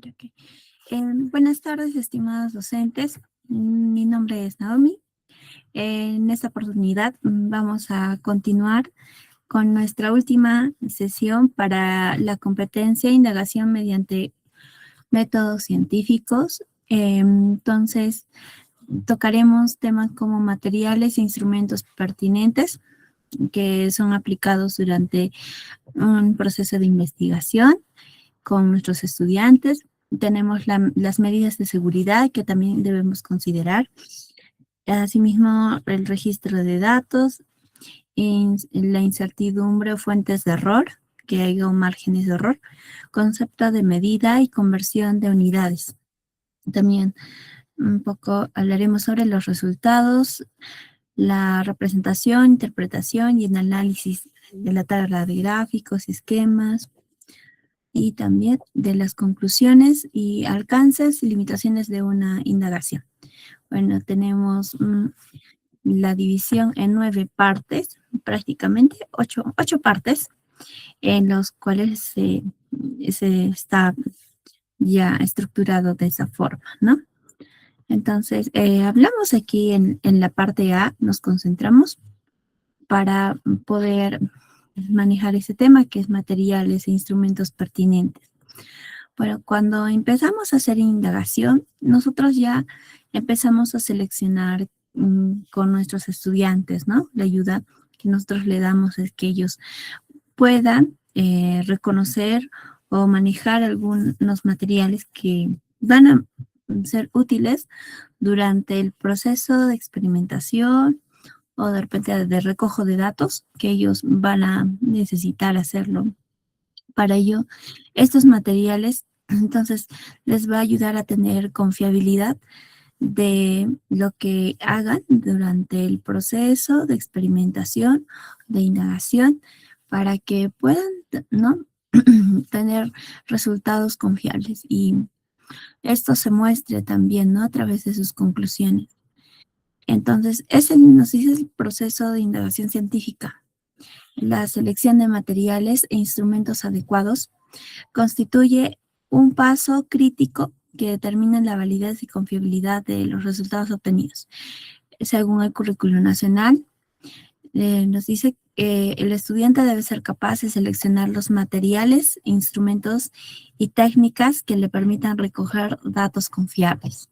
Ok. Buenas tardes, estimados docentes. Mi nombre es Naomi. En esta oportunidad vamos a continuar con nuestra última sesión para la competencia e indagación mediante métodos científicos. Entonces, tocaremos temas como materiales e instrumentos pertinentes que son aplicados durante un proceso de investigación con nuestros estudiantes. Tenemos las medidas de seguridad que también debemos considerar. Asimismo, el registro de datos, la incertidumbre o fuentes de error, que haya márgenes de error, concepto de medida y conversión de unidades. También un poco hablaremos sobre los resultados, la representación, interpretación y el análisis de la tabla de gráficos, esquemas, y también de las conclusiones y alcances y limitaciones de una indagación. Bueno, tenemos la división en 9 partes, prácticamente 8 partes, en los cuales se está ya estructurado de esa forma, ¿no? Entonces, hablamos aquí en la parte A, nos concentramos para poder manejar ese tema que es materiales e instrumentos pertinentes. Bueno, cuando empezamos a hacer indagación, nosotros ya empezamos a seleccionar con nuestros estudiantes, ¿no? La ayuda que nosotros le damos es que ellos puedan reconocer o manejar algunos materiales que van a ser útiles durante el proceso de experimentación o de repente de recojo de datos que ellos van a necesitar hacerlo. Para ello, estos materiales, entonces, les va a ayudar a tener confiabilidad de lo que hagan durante el proceso de experimentación, de indagación, para que puedan, ¿no? tener resultados confiables y esto se muestre también, ¿no? A través de sus conclusiones. Entonces, ese nos dice el proceso de indagación científica. La selección de materiales e instrumentos adecuados constituye un paso crítico que determina la validez y confiabilidad de los resultados obtenidos. Según el currículo nacional, nos dice que el estudiante debe ser capaz de seleccionar los materiales, instrumentos y técnicas que le permitan recoger datos confiables.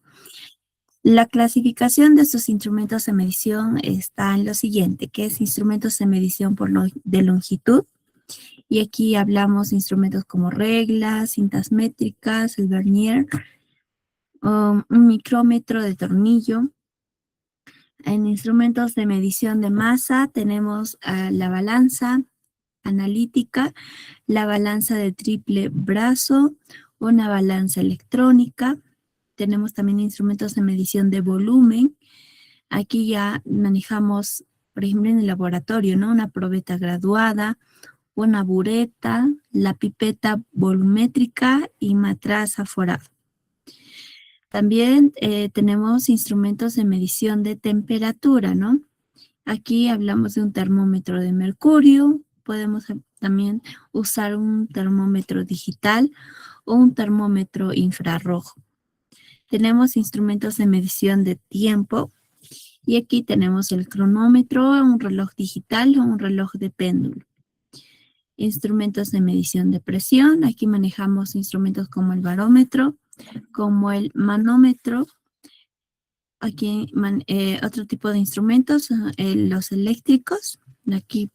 La clasificación de estos instrumentos de medición está en lo siguiente, que es instrumentos de medición de longitud, y aquí hablamos de instrumentos como reglas, cintas métricas, el vernier, un micrómetro de tornillo. En instrumentos de medición de masa tenemos la balanza analítica, la balanza de triple brazo, una balanza electrónica. Tenemos también instrumentos de medición de volumen. Aquí ya manejamos, por ejemplo, en el laboratorio, ¿no? Una probeta graduada, una bureta, la pipeta volumétrica y matraz aforado. También tenemos instrumentos de medición de temperatura, ¿no? Aquí hablamos de un termómetro de mercurio, podemos también usar un termómetro digital o un termómetro infrarrojo. Tenemos instrumentos de medición de tiempo y aquí tenemos el cronómetro, un reloj digital o un reloj de péndulo. Instrumentos de medición de presión, aquí manejamos instrumentos como el barómetro, como el manómetro. Aquí otro tipo de instrumentos, los eléctricos. Aquí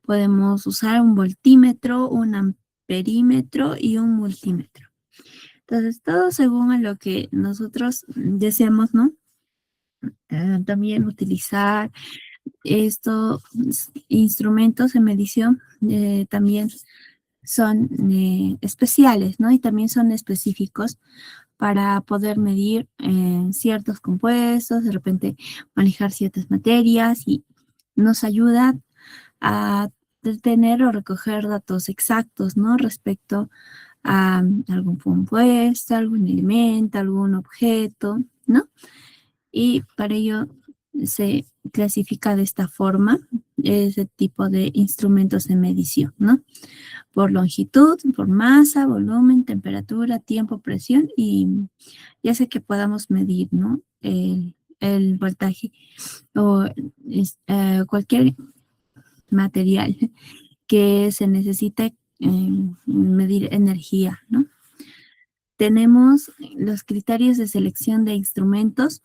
podemos usar un voltímetro, un amperímetro y un multímetro. Entonces, todo según a lo que nosotros deseamos, ¿no? También utilizar estos instrumentos de medición también son especiales, ¿no? Y también son específicos para poder medir ciertos compuestos, de repente manejar ciertas materias y nos ayuda a tener o recoger datos exactos, ¿no? Respecto a algún compuesto, algún elemento, algún objeto, ¿no? Y para ello se clasifica de esta forma ese tipo de instrumentos de medición, ¿no? Por longitud, por masa, volumen, temperatura, tiempo, presión y ya sea que podamos medir, ¿no? El voltaje o cualquier material que se necesite medir energía, ¿no? Tenemos los criterios de selección de instrumentos.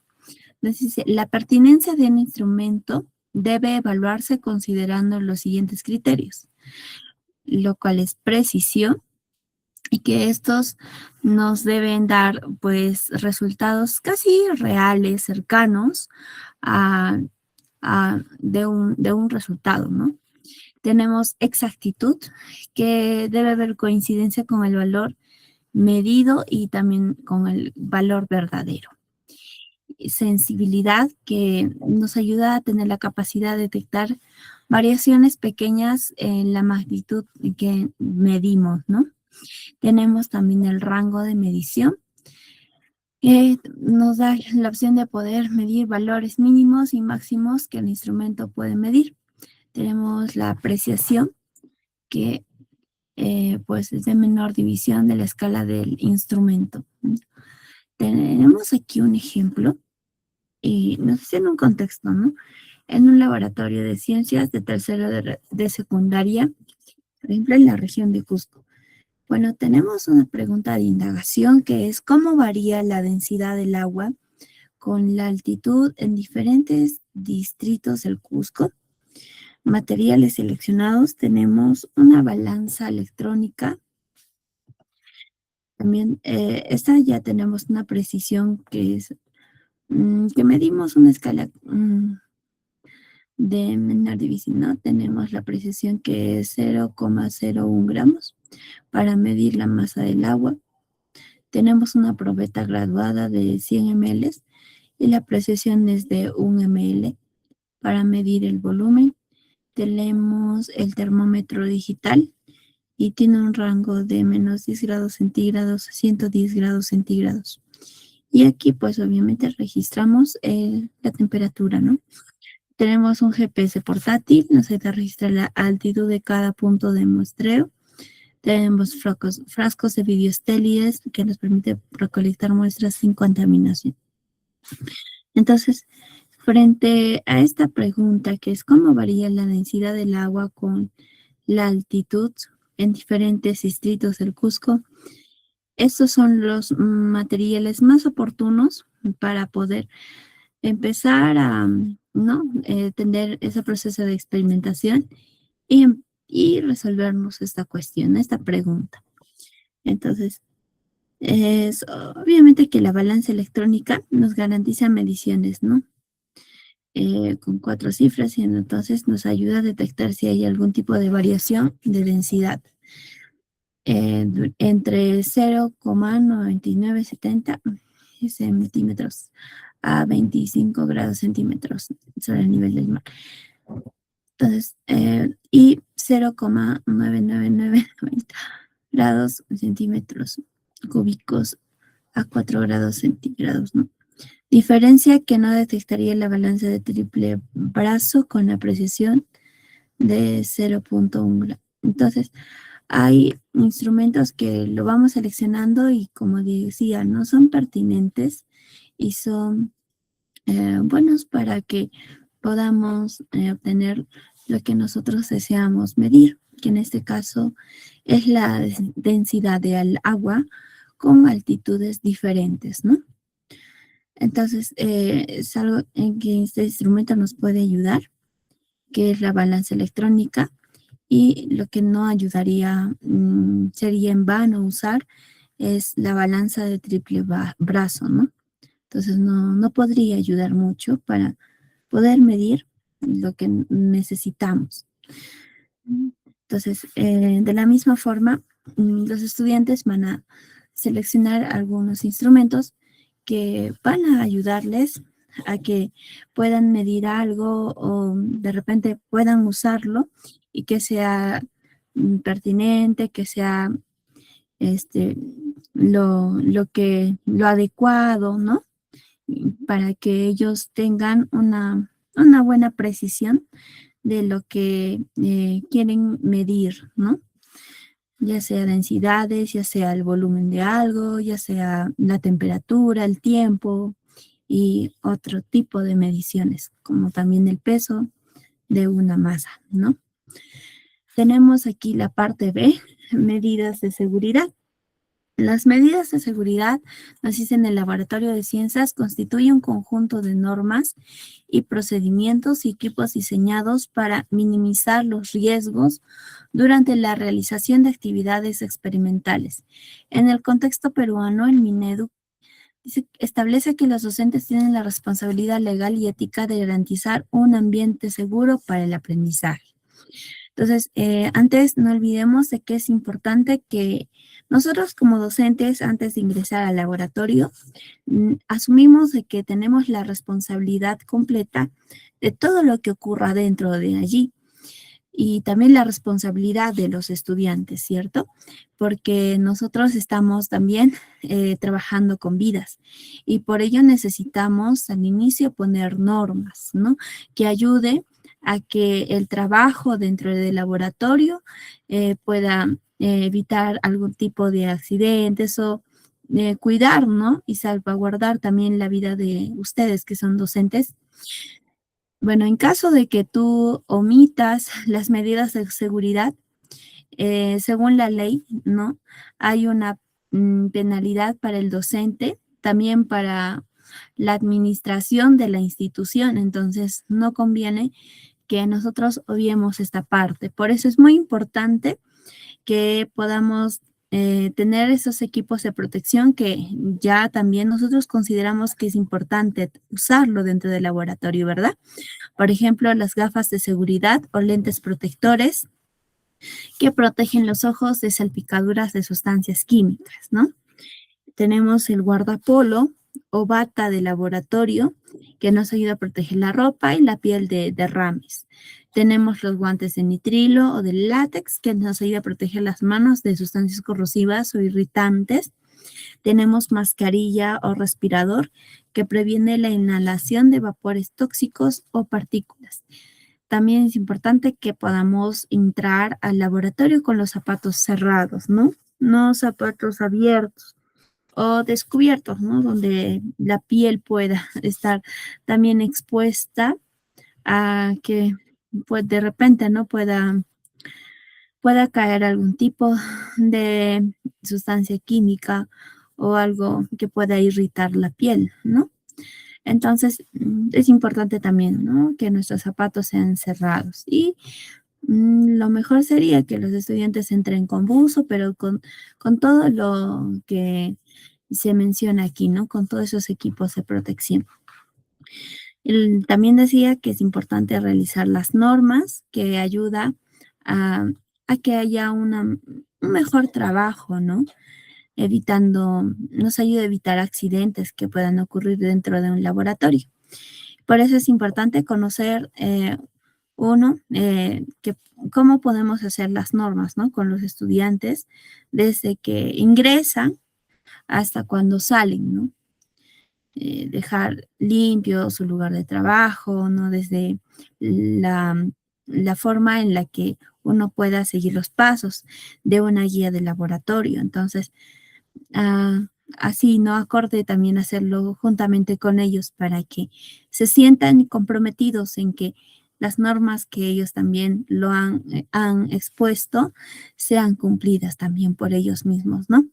Entonces, la pertinencia de un instrumento debe evaluarse considerando los siguientes criterios, lo cual es precisión, y que estos nos deben dar pues resultados casi reales, cercanos a, de un resultado, ¿no? Tenemos exactitud, que debe haber coincidencia con el valor medido y también con el valor verdadero. Sensibilidad, que nos ayuda a tener la capacidad de detectar variaciones pequeñas en la magnitud que medimos, ¿no? Tenemos también el rango de medición, que nos da la opción de poder medir valores mínimos y máximos que el instrumento puede medir. Tenemos la apreciación, que pues es de menor división de la escala del instrumento. Tenemos aquí un ejemplo, y no sé si en un contexto, ¿no? En un laboratorio de ciencias de tercero de secundaria, por ejemplo, en la región de Cusco. Bueno, tenemos una pregunta de indagación que es ¿cómo varía la densidad del agua con la altitud en diferentes distritos del Cusco? Materiales seleccionados, tenemos una balanza electrónica. También esta ya tenemos una precisión que es que medimos una escala de menor división, ¿no? Tenemos la precisión que es 0,01 gramos para medir la masa del agua. Tenemos una probeta graduada de 100 ml y la precisión es de 1 ml para medir el volumen. Tenemos el termómetro digital y tiene un rango de menos 10 grados centígrados a 110 grados centígrados. Y aquí pues obviamente registramos la temperatura, ¿no? Tenemos un GPS portátil, nos ayuda a registrar la altitud de cada punto de muestreo. Tenemos frascos de videostélides que nos permite recolectar muestras sin contaminación. Entonces, frente a esta pregunta, que es cómo varía la densidad del agua con la altitud en diferentes distritos del Cusco, estos son los materiales más oportunos para poder empezar a, ¿no? Tener ese proceso de experimentación y resolvernos esta cuestión, esta pregunta. Entonces, es obviamente que la balanza electrónica nos garantiza mediciones, ¿no? Con 4 cifras y entonces nos ayuda a detectar si hay algún tipo de variación de densidad entre 0,9970 centímetros a 25 grados centímetros sobre el nivel del mar. Entonces, y 0,99990 grados centímetros cúbicos a 4 grados centígrados, ¿no? Diferencia que no detectaría la balanza de triple brazo con la precisión de 0,1 grado. Entonces, hay instrumentos que lo vamos seleccionando y como decía, no son pertinentes y son buenos para que podamos obtener lo que nosotros deseamos medir, que en este caso es la densidad del agua con altitudes diferentes, ¿no? Entonces, es algo en que este instrumento nos puede ayudar, que es la balanza electrónica, y lo que no ayudaría, sería en vano usar, es la balanza de triple brazo, ¿no? Entonces, no podría ayudar mucho para poder medir lo que necesitamos. Entonces, de la misma forma, los estudiantes van a seleccionar algunos instrumentos que van a ayudarles a que puedan medir algo o de repente puedan usarlo y que sea pertinente, que sea lo adecuado, ¿no? Para que ellos tengan una una buena precisión de lo que quieren medir, ¿no? Ya sea densidades, ya sea el volumen de algo, ya sea la temperatura, el tiempo y otro tipo de mediciones, como también el peso de una masa, ¿no? Tenemos aquí la parte B, medidas de seguridad. Las medidas de seguridad, nos dice en el laboratorio de ciencias, constituye un conjunto de normas y procedimientos y equipos diseñados para minimizar los riesgos durante la realización de actividades experimentales. En el contexto peruano, el Minedu establece que los docentes tienen la responsabilidad legal y ética de garantizar un ambiente seguro para el aprendizaje. Entonces, antes no olvidemos de que es importante que nosotros como docentes, antes de ingresar al laboratorio, asumimos de que tenemos la responsabilidad completa de todo lo que ocurra dentro de allí y también la responsabilidad de los estudiantes, ¿cierto? Porque nosotros estamos también trabajando con vidas y por ello necesitamos al inicio poner normas, ¿no? Que ayude a que el trabajo dentro del laboratorio pueda evitar algún tipo de accidentes o cuidar, ¿no? Y salvaguardar también la vida de ustedes que son docentes. Bueno, en caso de que tú omitas las medidas de seguridad, según la ley, ¿no? Hay una penalidad para el docente, también para la administración de la institución, entonces no conviene que nosotros obviemos esta parte. Por eso es muy importante que podamos tener esos equipos de protección que ya también nosotros consideramos que es importante usarlo dentro del laboratorio, ¿verdad? Por ejemplo, las gafas de seguridad o lentes protectores que protegen los ojos de salpicaduras de sustancias químicas, ¿no? Tenemos el guardapolo o bata de laboratorio que nos ayuda a proteger la ropa y la piel de derrames. Tenemos los guantes de nitrilo o de látex que nos ayuda a proteger las manos de sustancias corrosivas o irritantes. Tenemos mascarilla o respirador que previene la inhalación de vapores tóxicos o partículas. También es importante que podamos entrar al laboratorio con los zapatos cerrados, ¿no? No zapatos abiertos o descubiertos, ¿no? Donde la piel pueda estar también expuesta a que, pues, de repente, ¿no? Pueda caer algún tipo de sustancia química o algo que pueda irritar la piel, ¿no? Entonces, es importante también, ¿no? Que nuestros zapatos sean cerrados. Y lo mejor sería que los estudiantes entren con buzo, pero con todo lo que se menciona aquí, ¿no? Con todos esos equipos de protección. También decía que es importante realizar las normas que ayuda a, a que haya un mejor trabajo, ¿no? Nos ayuda a evitar accidentes que puedan ocurrir dentro de un laboratorio. Por eso es importante conocer, que cómo podemos hacer las normas, ¿no? Con los estudiantes desde que ingresan hasta cuando salen, ¿no? Dejar limpio su lugar de trabajo, ¿no? Desde la, la forma en la que uno pueda seguir los pasos de una guía de laboratorio. Entonces, ah, así, ¿no? Acorde también hacerlo juntamente con ellos para que se sientan comprometidos en que las normas que ellos también han expuesto sean cumplidas también por ellos mismos, ¿no?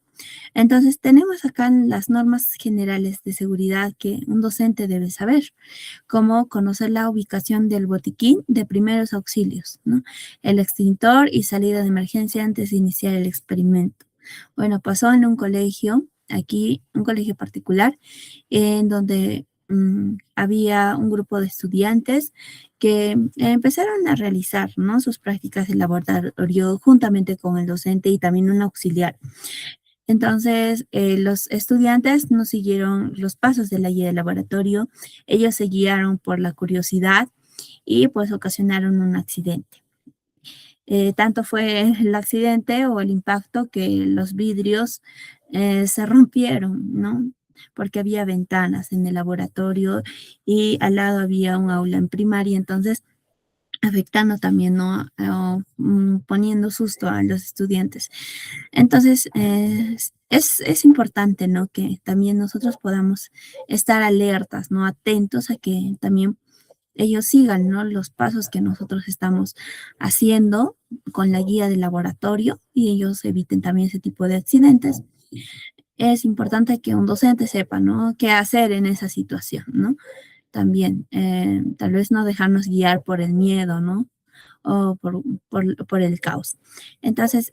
Entonces, tenemos acá las normas generales de seguridad que un docente debe saber, como conocer la ubicación del botiquín de primeros auxilios, ¿no? El extintor y salida de emergencia antes de iniciar el experimento. Bueno, pasó en un colegio, aquí, un colegio particular, en donde había un grupo de estudiantes que empezaron a realizar, ¿no? Sus prácticas de laboratorio juntamente con el docente y también un auxiliar. Entonces, los estudiantes no siguieron los pasos de la guía de laboratorio, ellos se guiaron por la curiosidad y pues ocasionaron un accidente. Tanto fue el accidente o el impacto que los vidrios se rompieron, ¿no? porque había ventanas en el laboratorio y al lado había un aula en primaria, entonces afectando también, ¿no? Poniendo susto a los estudiantes. Entonces, es importante, ¿no? Que también nosotros podamos estar alertas, ¿no? Atentos a que también ellos sigan, ¿no? Los pasos que nosotros estamos haciendo con la guía del laboratorio y ellos eviten también ese tipo de accidentes. Es importante que un docente sepa, ¿no? Qué hacer en esa situación, ¿no? También, tal vez no dejarnos guiar por el miedo, ¿no? O por el caos. Entonces,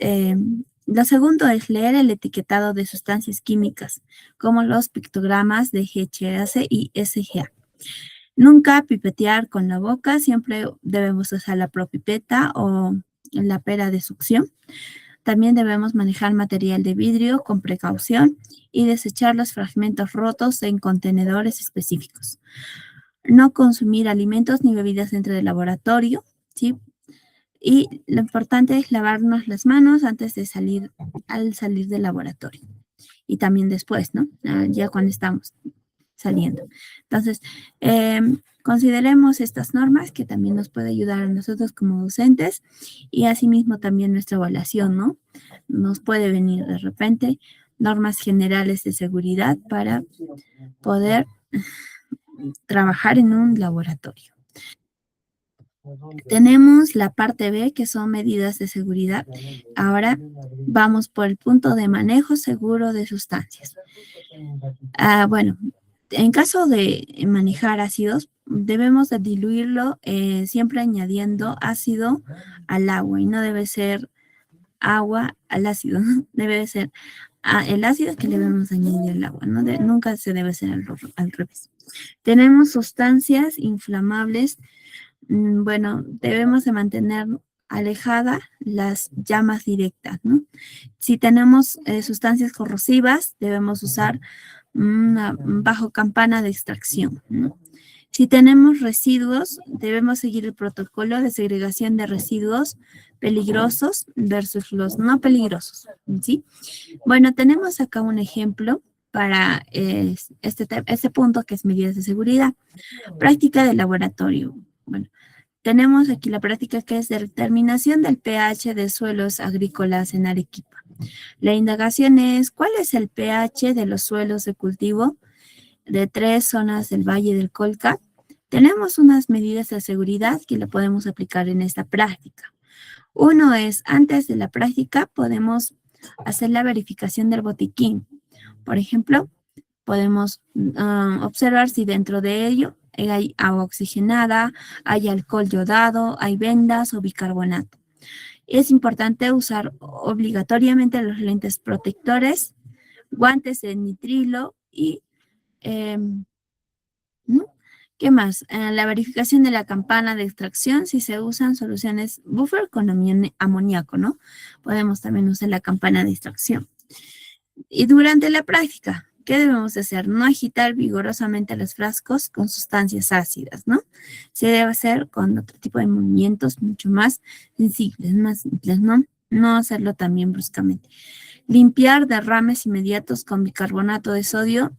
lo segundo es leer el etiquetado de sustancias químicas, como los pictogramas de GHS y SGA. Nunca pipetear con la boca, siempre debemos usar la propipeta o la pera de succión. También debemos manejar material de vidrio con precaución y desechar los fragmentos rotos en contenedores específicos. No consumir alimentos ni bebidas dentro del laboratorio, ¿sí? Y lo importante es lavarnos las manos antes de salir, al salir del laboratorio. Y también después, ¿no? Ya cuando estamos saliendo. Entonces, consideremos estas normas que también nos puede ayudar a nosotros como docentes y asimismo también nuestra evaluación, ¿no? Nos puede venir de repente normas generales de seguridad para poder trabajar en un laboratorio. Tenemos la parte B, que son medidas de seguridad. Ahora vamos por el punto de manejo seguro de sustancias. Bueno, en caso de manejar ácidos, debemos de diluirlo siempre añadiendo ácido al agua y no debe ser agua al ácido, ¿no? Debe ser el ácido que le debemos añadir al agua, ¿no? Nunca se debe hacer al revés. Tenemos sustancias inflamables. Bueno, debemos de mantener alejada las llamas directas, ¿no? Si tenemos sustancias corrosivas, debemos usar una bajo campana de extracción, ¿no? Si tenemos residuos, debemos seguir el protocolo de segregación de residuos peligrosos versus los no peligrosos, ¿sí? Bueno, tenemos acá un ejemplo para este punto que es medidas de seguridad. Práctica de laboratorio. Bueno, tenemos aquí la práctica que es de determinación del pH de suelos agrícolas en Arequipa. La indagación es, ¿cuál es el pH de los suelos de cultivo de 3 zonas del Valle del Colca? Tenemos unas medidas de seguridad que le podemos aplicar en esta práctica. Uno es, antes de la práctica, podemos hacer la verificación del botiquín. Por ejemplo, podemos observar si dentro de ello hay agua oxigenada, hay alcohol yodado, hay vendas o bicarbonato. Es importante usar obligatoriamente los lentes protectores, guantes de nitrilo y, ¿no? ¿Qué más? La verificación de la campana de extracción, si se usan soluciones buffer con amoníaco, ¿no? Podemos también usar la campana de extracción. Y durante la práctica, ¿qué debemos hacer? No agitar vigorosamente los frascos con sustancias ácidas, ¿no? Se debe hacer con otro tipo de movimientos mucho más sensibles, más simples, ¿no? No hacerlo también bruscamente. Limpiar derrames inmediatos con bicarbonato de sodio.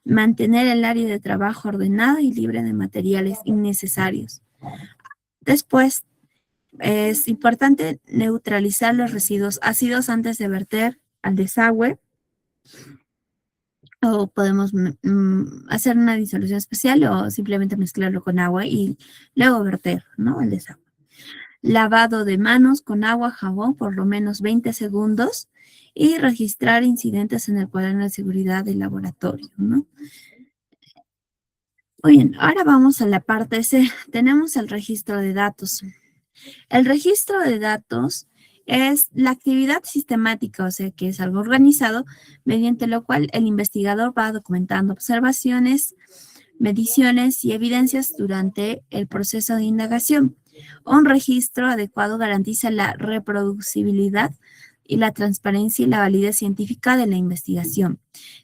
Mantener el área de trabajo ordenada y libre de materiales innecesarios. Después, es importante neutralizar los residuos ácidos antes de verter al desagüe. O podemos hacer una disolución especial o simplemente mezclarlo con agua y luego verter, ¿no? Al desagüe. Lavado de manos con agua, jabón por lo menos 20 segundos y registrar incidentes en el cuaderno de seguridad del laboratorio, ¿no? Muy bien, ahora vamos a la parte C. Tenemos el registro de datos. El registro de datos es la actividad sistemática, o sea que es algo organizado, mediante lo cual el investigador va documentando observaciones, mediciones y evidencias durante el proceso de indagación. Un registro adecuado garantiza la reproducibilidad y la transparencia y la validez científica de la investigación.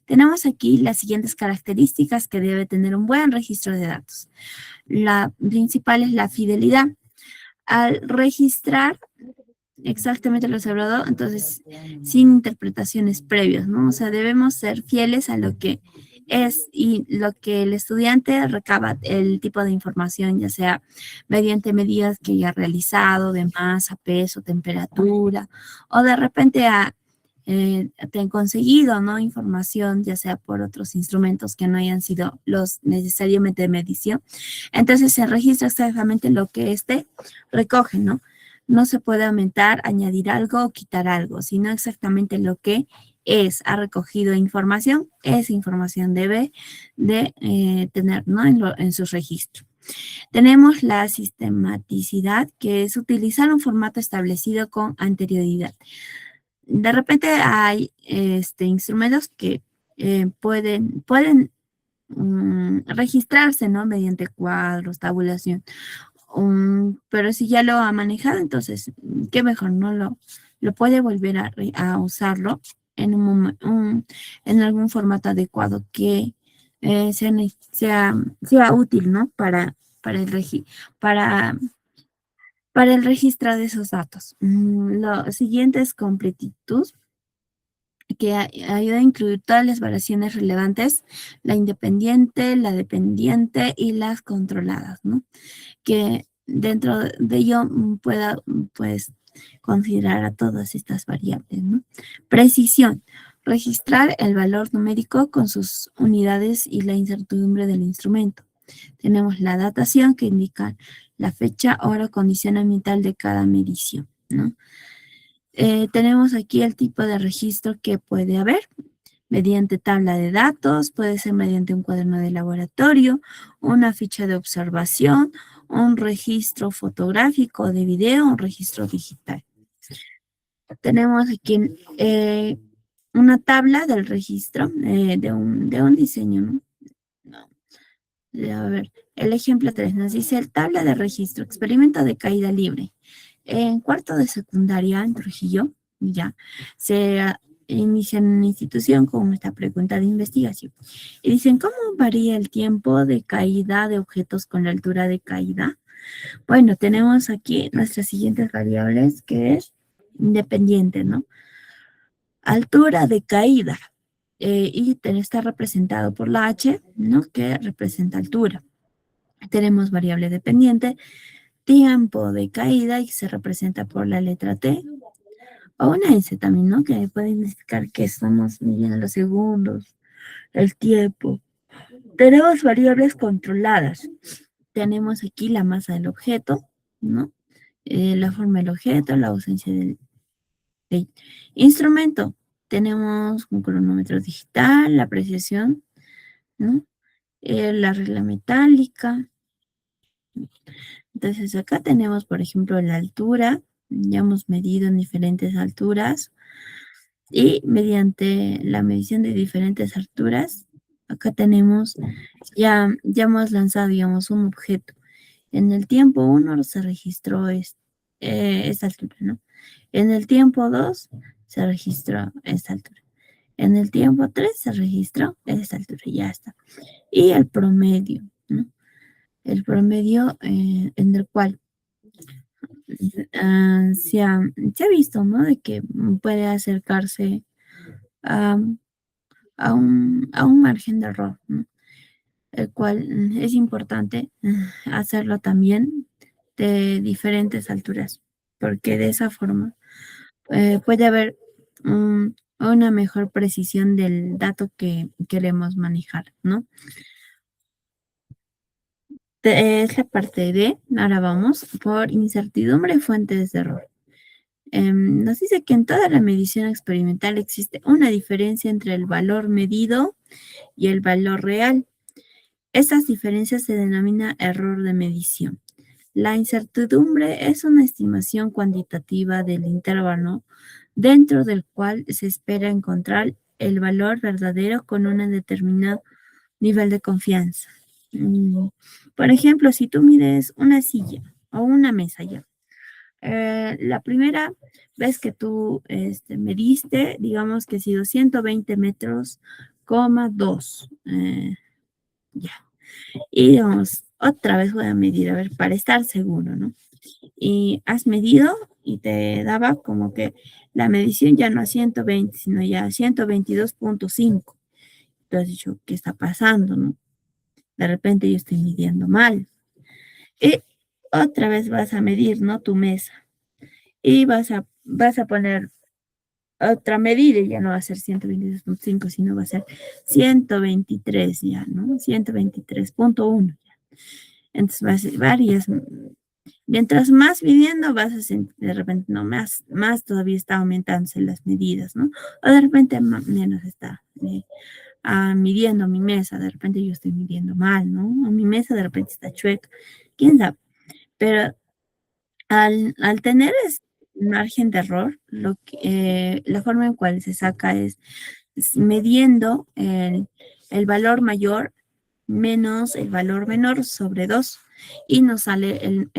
Tenemos aquí las siguientes características que debe tener un buen registro de datos. La principal es la fidelidad. Al registrar exactamente lo hablado, entonces sin interpretaciones previas, ¿no? O sea, debemos ser fieles a lo que es y lo que el estudiante recaba, el tipo de información, ya sea mediante medidas que haya realizado de masa, peso, temperatura, o de repente te han conseguido, ¿no? Información, ya sea por otros instrumentos que no hayan sido los necesariamente de medición. Entonces se registra exactamente lo que éste recoge, ¿no? No se puede aumentar, añadir algo o quitar algo, sino exactamente lo que ha recogido información, esa información debe de tener, ¿no? En su registro. Tenemos la sistematicidad, que es utilizar un formato establecido con anterioridad. De repente hay instrumentos que pueden registrarse, ¿no? Mediante cuadros, tabulación. Pero si ya lo ha manejado, entonces, qué mejor, ¿no? Lo puede volver a usarlo en algún formato adecuado que sea útil, ¿no? Para el para, para el registro de esos datos. Lo siguiente es completitud, que ayuda a incluir todas las variaciones relevantes, la independiente, la dependiente y las controladas, ¿no? Que dentro de ello pueda, pues, considerar a todas estas variables, ¿no? Precisión. Registrar el valor numérico con sus unidades y la incertidumbre del instrumento. Tenemos la datación, que indica la fecha, hora, condición ambiental de cada medición, ¿no? Tenemos aquí el tipo de registro que puede haber mediante tabla de datos, puede ser mediante un cuaderno de laboratorio, una ficha de observación, un registro fotográfico de video, un registro digital. Tenemos aquí una tabla del registro de un diseño, ¿no? A ver, el ejemplo 3 nos dice el tabla de registro, experimento de caída libre. En cuarto de secundaria en Trujillo, ya, se inicia en una institución con esta pregunta de investigación. Y dicen, ¿cómo varía el tiempo de caída de objetos con la altura de caída? Bueno, tenemos aquí nuestras siguientes variables, que es independiente, ¿no? Altura de caída. Y está representado por la H, ¿no? Que representa altura. Tenemos variable dependiente, tiempo de caída, y se representa por la letra T, o una S también, ¿no? Que puede indicar que estamos midiendo los segundos, el tiempo. Tenemos variables controladas. Tenemos aquí la masa del objeto, ¿no? La forma del objeto, la ausencia del instrumento. Tenemos un cronómetro digital, la precisión, ¿no? La regla metálica. Entonces acá tenemos, por ejemplo, la altura. Ya hemos medido en diferentes alturas. Y mediante la medición de diferentes alturas, acá tenemos, ya hemos lanzado, digamos, un objeto. En el tiempo 1 se registró esta altura, ¿no? En el tiempo 2 se registró esta altura. En el tiempo 3 se registró esta altura, y ya está. Y el promedio, ¿no? El promedio en el cual se ha visto, ¿no? De que puede acercarse a, a un margen de error, ¿no? El cual es importante hacerlo también de diferentes alturas, porque de esa forma puede haber una mejor precisión del dato que queremos manejar, ¿no? Es la parte D. Ahora vamos por incertidumbre y fuentes de error. Nos dice que en toda la medición experimental existe una diferencia entre el valor medido y el valor real. Estas diferencias se denomina error de medición. La incertidumbre es una estimación cuantitativa del intervalo dentro del cual se espera encontrar el valor verdadero con un determinado nivel de confianza. Por ejemplo, si tú mides una silla o una mesa ya, la primera vez que tú mediste, digamos que ha sido 120 metros, coma 2. Ya. Y digamos, otra vez voy a medir, a ver, para estar seguro, ¿no? Y has medido y te daba como que la medición ya no a 120, sino ya a 122.5. Entonces dicho, ¿qué está pasando, no? De repente yo estoy midiendo mal. Y otra vez vas a medir, ¿no? Tu mesa. Y vas a poner otra medida y ya no va a ser 122.5, sino va a ser 123 ya, ¿no? 123.1. Entonces vas a varias. Mientras más midiendo, vas a sentir de repente, no, más todavía está aumentándose las medidas, ¿no? O de repente menos está midiendo mi mesa, de repente yo estoy midiendo mal, ¿no? O mi mesa de repente está chueca, quién sabe. Pero al tener ese margen de error, la forma en cual se saca es midiendo el valor mayor menos el valor menor sobre 2 y nos sale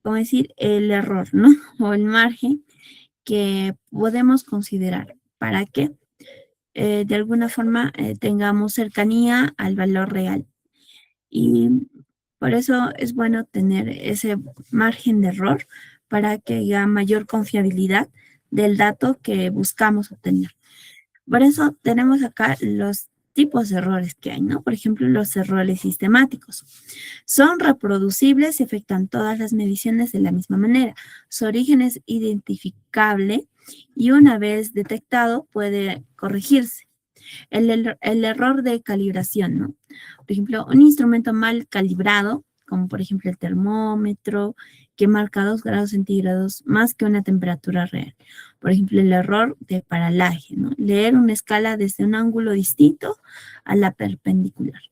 ¿cómo decir? El error, ¿no? O el margen que podemos considerar para que de alguna forma tengamos cercanía al valor real. Y por eso es bueno tener ese margen de error para que haya mayor confiabilidad del dato que buscamos obtener. Por eso tenemos acá los tipos de errores que hay, ¿no? Por ejemplo, los errores sistemáticos. Son reproducibles y afectan todas las mediciones de la misma manera. Su origen es identificable y una vez detectado puede corregirse. El error de calibración, ¿no? Por ejemplo, un instrumento mal calibrado, como por ejemplo el termómetro, que marca 2 grados centígrados más que una temperatura real. Por ejemplo, el error de paralaje, ¿no? Leer una escala desde un ángulo distinto a la perpendicular.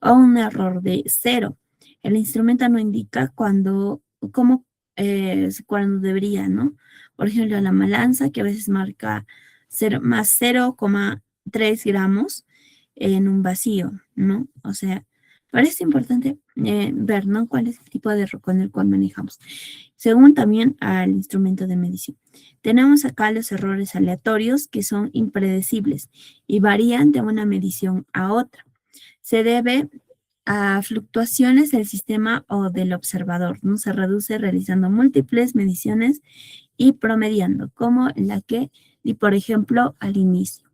O un error de cero. El instrumento no indica cuando debería, ¿no? Por ejemplo, la balanza, que a veces marca más 0,3 gramos en un vacío, ¿no? O sea, parece importante ver, ¿no? Cuál es el tipo de error con el cual manejamos. Según también al instrumento de medición. Tenemos acá los errores aleatorios que son impredecibles y varían de una medición a otra. Se debe a fluctuaciones del sistema o del observador, ¿no? Se reduce realizando múltiples mediciones y promediando, como la que di, por ejemplo, al inicio.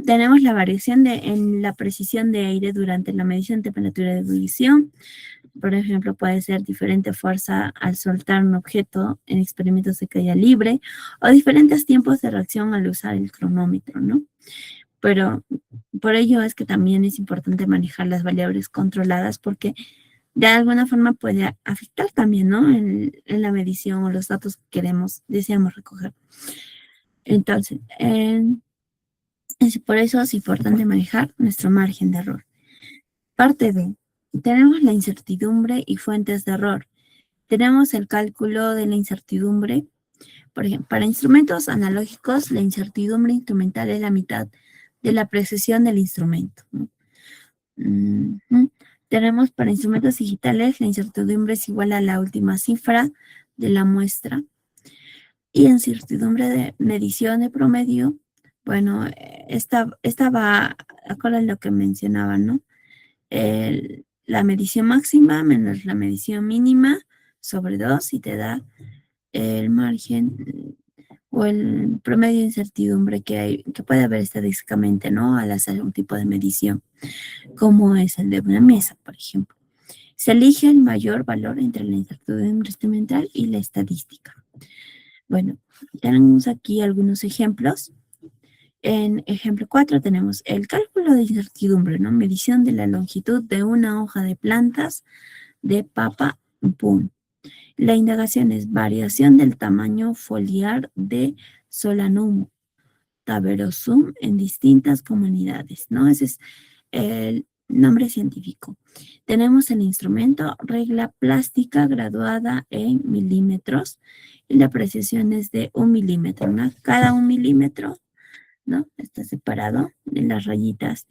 Tenemos la variación en la precisión de aire durante la medición de temperatura de ebullición. Por ejemplo, puede ser diferente fuerza al soltar un objeto en experimentos de caída libre o diferentes tiempos de reacción al usar el cronómetro, ¿no? Pero por ello es que también es importante manejar las variables controladas porque de alguna forma puede afectar también, ¿no? En la medición o los datos que deseamos recoger. Entonces, por eso es importante manejar nuestro margen de error. Parte B. Tenemos la incertidumbre y fuentes de error. Tenemos el cálculo de la incertidumbre. Por ejemplo, para instrumentos analógicos, la incertidumbre instrumental es la mitad de la precisión del instrumento, ¿no? Tenemos para instrumentos digitales, la incertidumbre es igual a la última cifra de la muestra. Y incertidumbre de medición de promedio, bueno, esta va acorde a lo que mencionaba, ¿no? La medición máxima menos la medición mínima sobre 2 y te da el margen o el promedio de incertidumbre que puede haber estadísticamente, ¿no? Al hacer un tipo de medición, como es el de una mesa, por ejemplo. Se elige el mayor valor entre la incertidumbre instrumental y la estadística. Bueno, tenemos aquí algunos ejemplos. En ejemplo 4 tenemos el cálculo de incertidumbre, ¿no? Medición de la longitud de una hoja de plantas de papa pum. La indagación es variación del tamaño foliar de Solanum taberosum en distintas comunidades, ¿no? Ese es el nombre científico. Tenemos el instrumento, regla plástica graduada en milímetros y la precisión es de 1 milímetro, ¿no? Cada 1 milímetro, ¿no? Está separado de las rayitas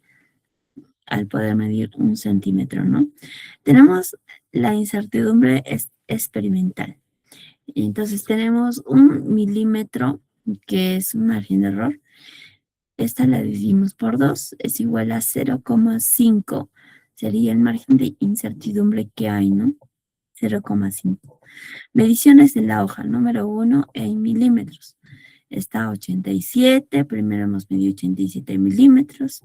al poder medir 1 centímetro, ¿no? Tenemos la incertidumbre experimental. Entonces tenemos 1 milímetro, que es un margen de error. Esta la dividimos por 2, es igual a 0,5. Sería el margen de incertidumbre que hay, ¿no? 0,5. Mediciones de la hoja número 1 en milímetros. Está 87, primero hemos medido 87 milímetros,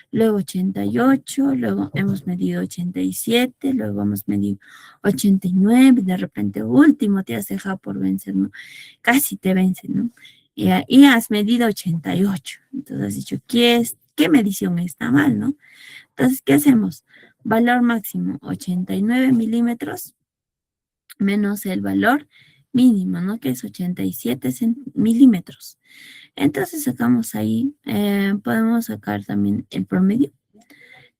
luego 88, luego hemos medido 87, luego hemos medido 89, de repente último te has dejado por vencer, ¿no? Casi te vencen, ¿no? Y has medido 88. Entonces has dicho, ¿qué medición está mal, no? Entonces, ¿qué hacemos? Valor máximo 89 milímetros menos el valor mínimo, ¿no? Que es 87 milímetros. Entonces sacamos ahí, podemos sacar también el promedio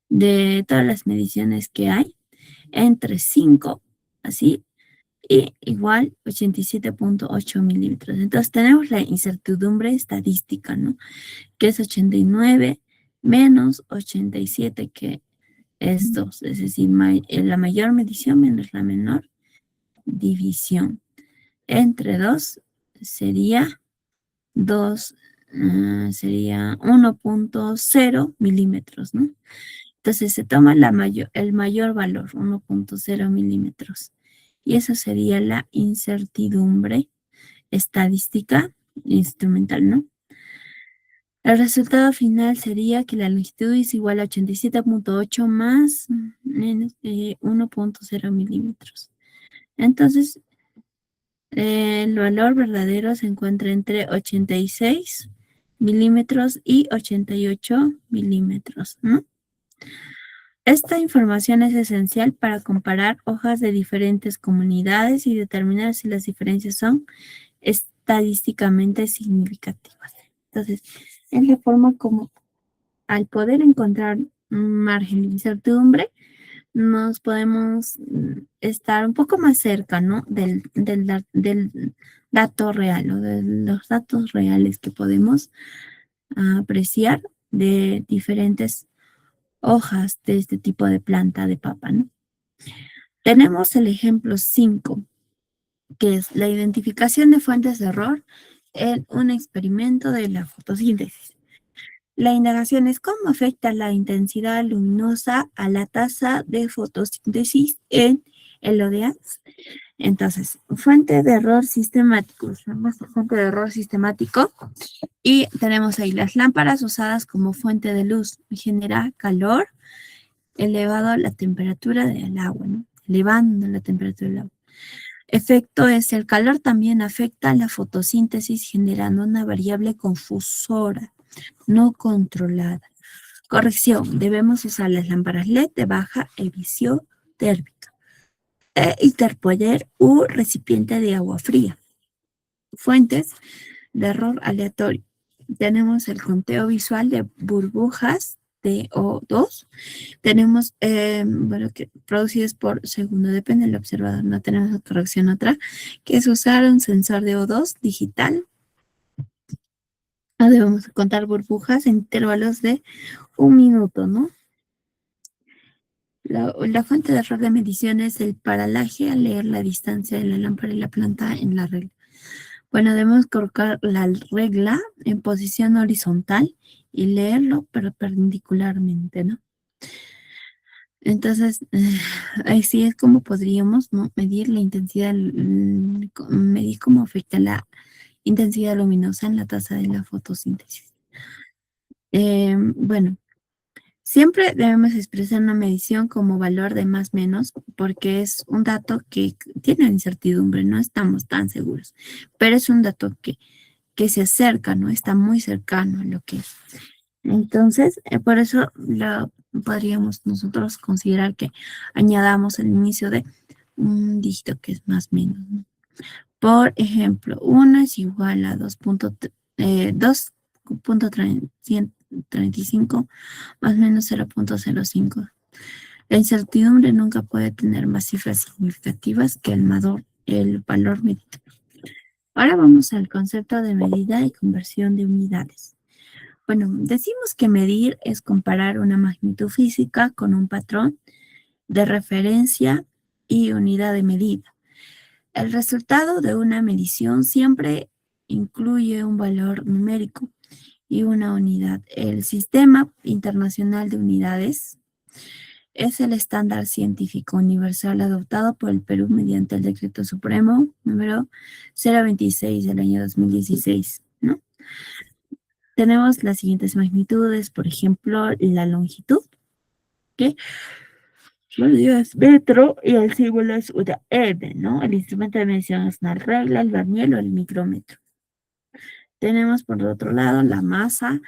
de todas las mediciones que hay entre 5, así, y igual 87,8 milímetros. Entonces tenemos la incertidumbre estadística, ¿no? Que es 89 menos 87, que es 2, es decir, la mayor medición menos la menor división. Entre 2 sería 2, sería 1,0 milímetros, ¿no? Entonces se toma el mayor valor, 1,0 milímetros. Y eso sería la incertidumbre estadística instrumental, ¿no? El resultado final sería que la longitud es igual a 87,8 más menos 1,0 milímetros. Entonces, el valor verdadero se encuentra entre 86 milímetros y 88 milímetros, ¿no? Esta información es esencial para comparar hojas de diferentes comunidades y determinar si las diferencias son estadísticamente significativas. Entonces, es la forma como, al poder encontrar un margen de incertidumbre, nos podemos estar un poco más cerca, ¿no? Del dato real, o de los datos reales que podemos apreciar de diferentes hojas de este tipo de planta de papa, ¿no? Tenemos el ejemplo 5, que es la identificación de fuentes de error en un experimento de la fotosíntesis. La indagación es cómo afecta la intensidad luminosa a la tasa de fotosíntesis en el ODA. Entonces, fuente de error sistemático. Usamos fuente de error sistemático y tenemos ahí las lámparas usadas como fuente de luz. Genera calor elevado a la temperatura del agua, ¿no? Elevando la temperatura del agua. Efecto es el calor también afecta a la fotosíntesis generando una variable confusora no controlada. Corrección, debemos usar las lámparas LED de baja emisión térmica. Interponer un recipiente de agua fría. Fuentes de error aleatorio. Tenemos el conteo visual de burbujas de O2. Tenemos, bueno, que producidas por segundo, depende del observador. No tenemos corrección otra, que es usar un sensor de O2 digital. Debemos contar burbujas en intervalos de 1 minuto, ¿no? La fuente de error de medición es el paralaje al leer la distancia de la lámpara y la planta en la regla. Bueno, debemos colocar la regla en posición horizontal y leerlo, pero perpendicularmente, ¿no? Entonces, así es como podríamos, ¿no?, medir la intensidad, medir cómo afecta la intensidad luminosa en la tasa de la fotosíntesis. Bueno, siempre debemos expresar una medición como valor de más menos, porque es un dato que tiene incertidumbre, no estamos tan seguros, pero es un dato que se acerca, ¿no? Está muy cercano a lo que es. Entonces, por eso podríamos nosotros considerar que añadamos el inicio de un dígito que es más menos, ¿no? Por ejemplo, 1 es igual a 2,35 más menos 0,05. La incertidumbre nunca puede tener más cifras significativas que el valor medido. Ahora vamos al concepto de medida y conversión de unidades. Bueno, decimos que medir es comparar una magnitud física con un patrón de referencia y unidad de medida. El resultado de una medición siempre incluye un valor numérico y una unidad. El Sistema Internacional de Unidades Es el estándar científico universal adoptado por el Perú mediante el Decreto Supremo número 026 del año 2016, ¿no? Tenemos las siguientes magnitudes, por ejemplo, la longitud, que es metro y el símbolo es una M, ¿no? El instrumento de medición es una regla, el vernier o el micrómetro. Tenemos por otro lado la masa,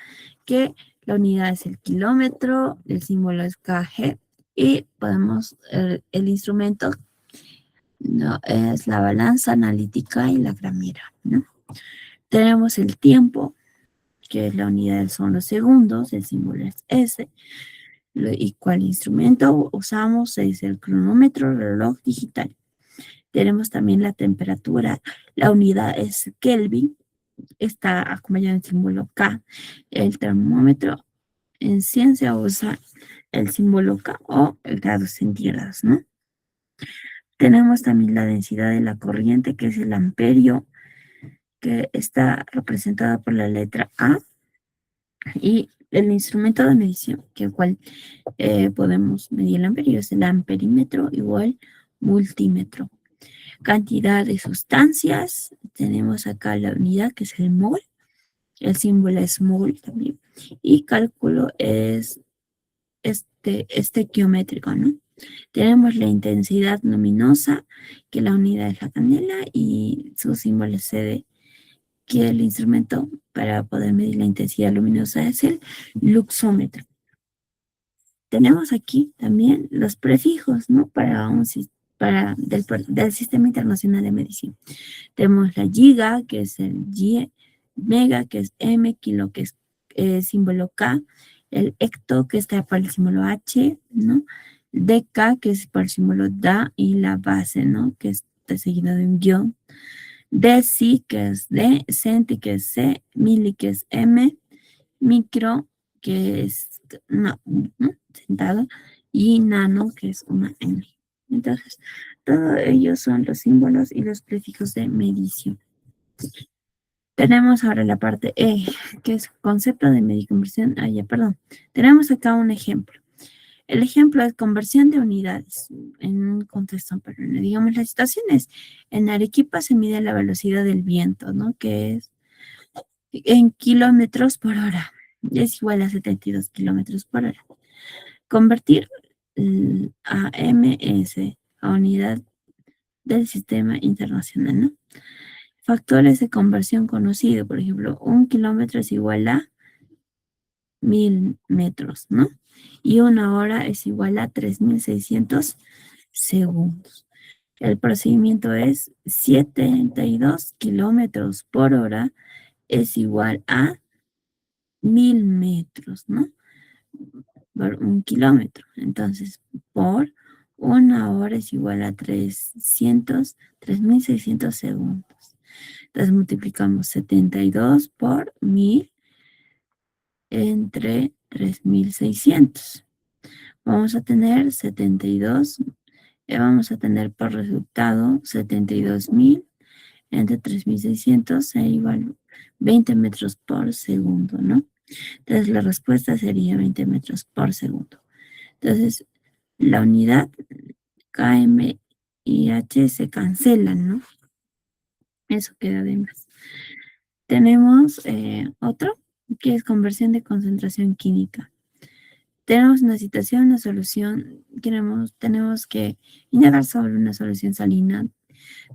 que la unidad es el kilómetro, el símbolo es kg y podemos, el instrumento, ¿no?, es la balanza analítica y la gramera, ¿no? Tenemos el tiempo, que es la unidad son los segundos, el símbolo es S. ¿Y cuál instrumento usamos? Es el cronómetro, reloj digital. Tenemos también la temperatura, la unidad es Kelvin, está acompañado del símbolo K. El termómetro en ciencia usa el símbolo K o el grados centígrados, ¿no? Tenemos también la densidad de la corriente, que es el amperio, que está representada por la letra A, y el instrumento de medición, que cual podemos medir el amperio, es el amperímetro igual multímetro. Cantidad de sustancias, tenemos acá la unidad que es el mol, el símbolo es mol también, y cálculo es estequiométrico, ¿no? Tenemos la intensidad luminosa, que la unidad es la candela, y su símbolo es CD, que el instrumento para poder medir la intensidad luminosa es el luxómetro. Tenemos aquí también los prefijos, ¿no? Del Sistema Internacional de Medición. Tenemos la giga, que es el G, mega, que es M, kilo, que es símbolo K, el hecto, que está para el símbolo H, ¿no? Deca, que es para el símbolo DA, y la base, ¿no?, que está seguido de un guión. Deci, que es D, centi, que es C, mili, que es M, micro, que es una U, ¿no?, sentado, y nano, que es una N. Entonces, todos ellos son los símbolos y los prefijos de medición. Tenemos ahora la parte E, que es concepto de medida y conversión. Perdón. Tenemos acá un ejemplo. El ejemplo es conversión de unidades en un contexto peruano. Digamos, las situaciones en Arequipa se mide la velocidad del viento, ¿no?, que es en kilómetros por hora. Es igual a 72 kilómetros por hora. Convertir a MS, a unidad del sistema internacional, ¿no? Factores de conversión conocidos, por ejemplo, 1 kilómetro es igual a 1000 metros, ¿no? Y 1 hora es igual a 3600 segundos. El procedimiento es 72 kilómetros por hora es igual a 1000 metros, ¿no? Por 1 kilómetro. Entonces, por 1 hora es igual a 3600 segundos. Entonces multiplicamos 72 por 1000 entre 3600. Vamos a tener 72, vamos a tener por resultado 72,000 entre 3600 es igual a 20 metros por segundo, ¿no? Entonces la respuesta sería 20 metros por segundo. Entonces la unidad km y h se cancelan, ¿no? Eso queda de más. Tenemos otro, que es conversión de concentración química. Tenemos una situación, una solución, tenemos que indagar sobre una solución salina.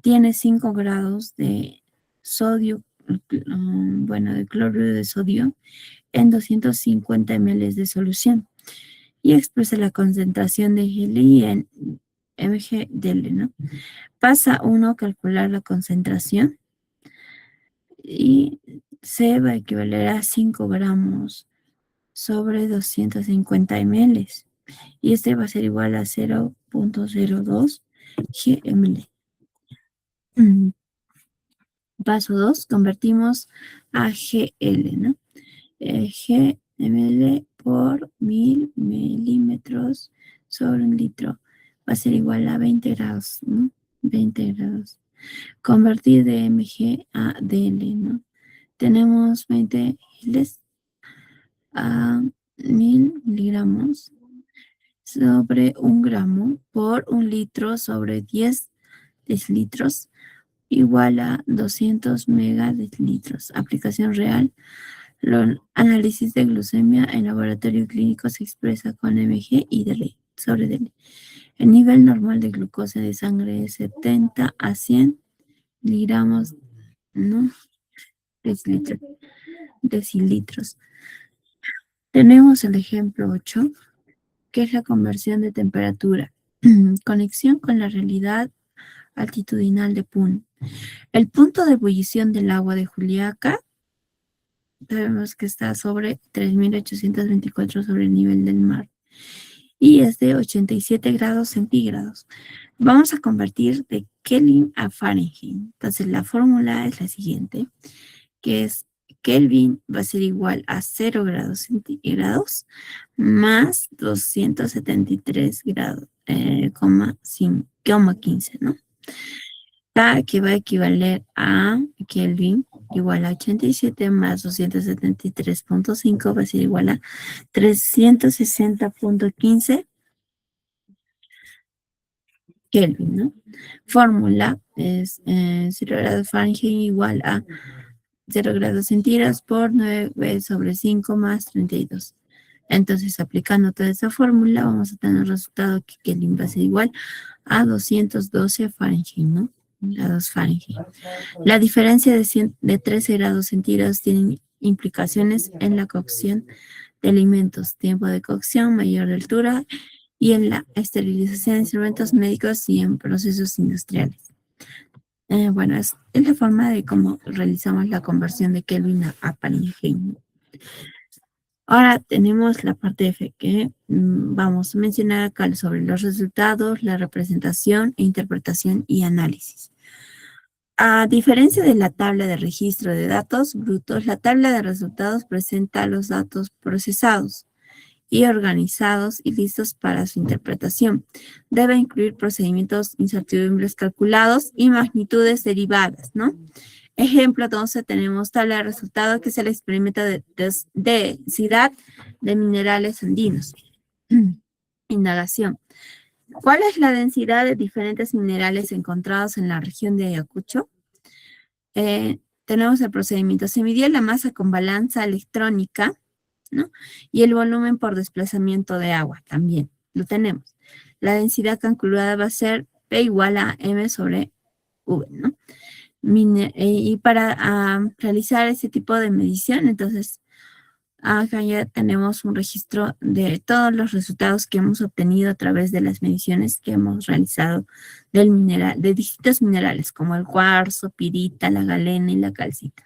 Tiene 5 grados de sodio, de cloruro de sodio en 250 ml de solución, y expresa la concentración de Gili en mg/dL, ¿no? Pasa uno a calcular la concentración y C va a equivaler a 5 gramos sobre 250 ml. Y este va a ser igual a 0,02 gml. Paso 2, convertimos a GL, ¿no? gml por 1000 milímetros sobre 1 litro va a ser igual a 20 grados, ¿no? 20 grados. Convertir de mg a dl, ¿no? Tenemos 20 giles a 1000 miligramos. sobre 1 gramo por 1 litro sobre 10 decilitros igual a 200 megadecilitros. Aplicación real. El análisis de glucemia en laboratorio clínico se expresa con mg y dL sobre dL. El nivel normal de glucosa de sangre es 70 a 100 miligramos, ¿no? Decilitros. Tenemos el ejemplo 8, que es la conversión de temperatura. Conexión con la realidad altitudinal de Puno. El punto de ebullición del agua de Juliaca, sabemos que está sobre 3.824 sobre el nivel del mar y es de 87 grados centígrados. Vamos a convertir de Kelvin a Fahrenheit. Entonces la fórmula es la siguiente, que es Kelvin va a ser igual a 0 grados centígrados más 273 grados, coma 15, ¿no? Que va a equivaler a Kelvin igual a 87 más 273.5 va a ser igual a 360.15 Kelvin, ¿no? Fórmula es 0 grados Fahrenheit igual a 0 grados centígrados por 9 sobre 5 más 32. Entonces, aplicando toda esa fórmula, vamos a tener el resultado que Kelvin va a ser igual a 212 Fahrenheit, ¿no? Grados Fahrenheit. La diferencia de 13 grados centígrados tiene implicaciones en la cocción de alimentos, tiempo de cocción, mayor altura y en la esterilización de instrumentos médicos y en procesos industriales. Bueno, es la forma de cómo realizamos la conversión de Kelvin a Fahrenheit. Ahora tenemos la parte F que vamos a mencionar acá sobre los resultados, la representación, interpretación y análisis. A diferencia de la tabla de registro de datos brutos, la tabla de resultados presenta los datos procesados y organizados y listos para su interpretación. Debe incluir procedimientos incertidumbres calculados y magnitudes derivadas, ¿no? Ejemplo, entonces tenemos tabla de resultados que es el experimento de densidad de minerales andinos. Indagación. ¿Cuál es la densidad de diferentes minerales encontrados en la región de Ayacucho? Tenemos el procedimiento. Se midió la masa con balanza electrónica, ¿no? Y el volumen por desplazamiento de agua también. Lo tenemos. La densidad calculada va a ser P igual a M sobre V, ¿no? Y para realizar ese tipo de medición, entonces acá ya tenemos un registro de todos los resultados que hemos obtenido a través de las mediciones que hemos realizado del mineral, de distintos minerales como el cuarzo, pirita, la galena y la calcita.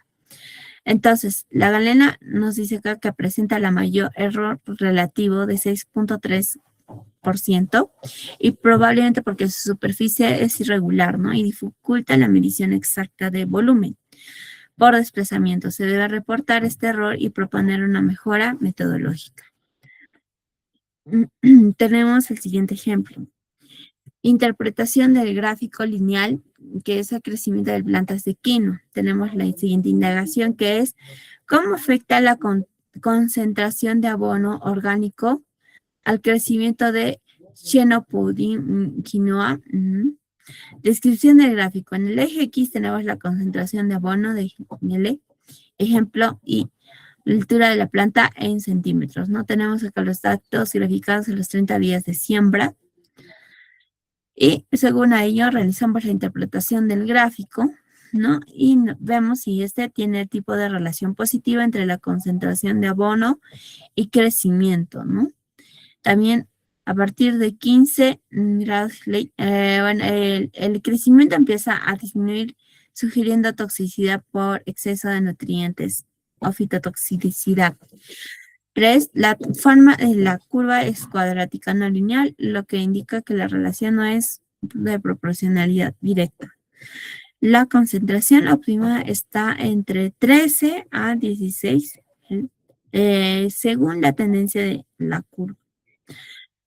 Entonces, la galena nos dice acá que presenta la mayor error relativo de 6.3% y probablemente porque su superficie es irregular, ¿no? Y dificulta la medición exacta de volumen. Por desplazamiento, se debe reportar este error y proponer una mejora metodológica. Tenemos el siguiente ejemplo. Interpretación del gráfico lineal, que es el crecimiento de plantas de quinoa. Tenemos la siguiente indagación, que es ¿cómo afecta la concentración de abono orgánico al crecimiento de Chenopodium quinoa? Descripción del gráfico. En el eje X tenemos la concentración de abono de L, ejemplo, y la altura de la planta en centímetros, ¿no? Tenemos acá los datos graficados en los 30 días de siembra. Y según a ello realizamos la interpretación del gráfico, ¿no? Y vemos si este tiene el tipo de relación positiva entre la concentración de abono y crecimiento, ¿no? También a partir de 15 grados, bueno, el crecimiento empieza a disminuir, sugiriendo toxicidad por exceso de nutrientes o fitotoxicidad. 3. La forma de la curva es cuadrática no lineal, lo que indica que la relación no es de proporcionalidad directa. La concentración óptima está entre 13 a 16, según la tendencia de la curva.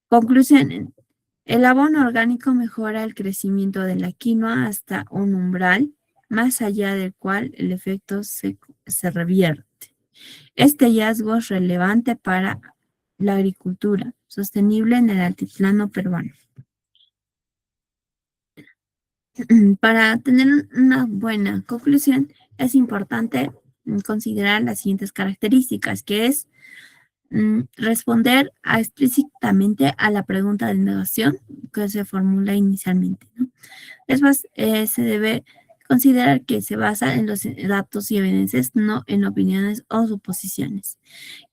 Conclusión. El abono orgánico mejora el crecimiento de la quinoa hasta un umbral, más allá del cual el efecto se revierte. Este hallazgo es relevante para la agricultura sostenible en el altiplano peruano. Para tener una buena conclusión, es importante considerar las siguientes características, que es responder explícitamente a la pregunta de indagación que se formula inicialmente, ¿no? Después, se debe considerar que se basa en los datos y evidencias, no en opiniones o suposiciones,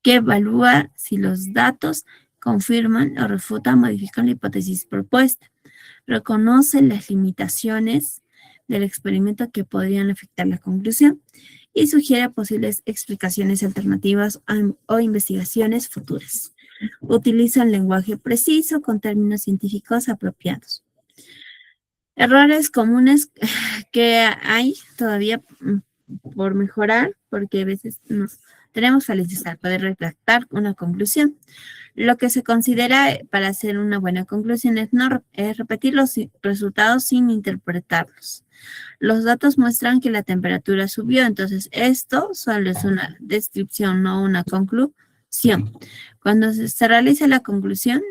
que evalúa si los datos confirman o refutan, modifican la hipótesis propuesta, reconoce las limitaciones del experimento que podrían afectar la conclusión y sugiere posibles explicaciones alternativas o investigaciones futuras. Utiliza un lenguaje preciso con términos científicos apropiados. Errores comunes que hay todavía por mejorar, porque a veces tenemos falencias al poder redactar una conclusión. Lo que se considera para hacer una buena conclusión es repetir los resultados sin interpretarlos. Los datos muestran que la temperatura subió, entonces esto solo es una descripción, no una conclusión. Cuando se realiza la conclusión,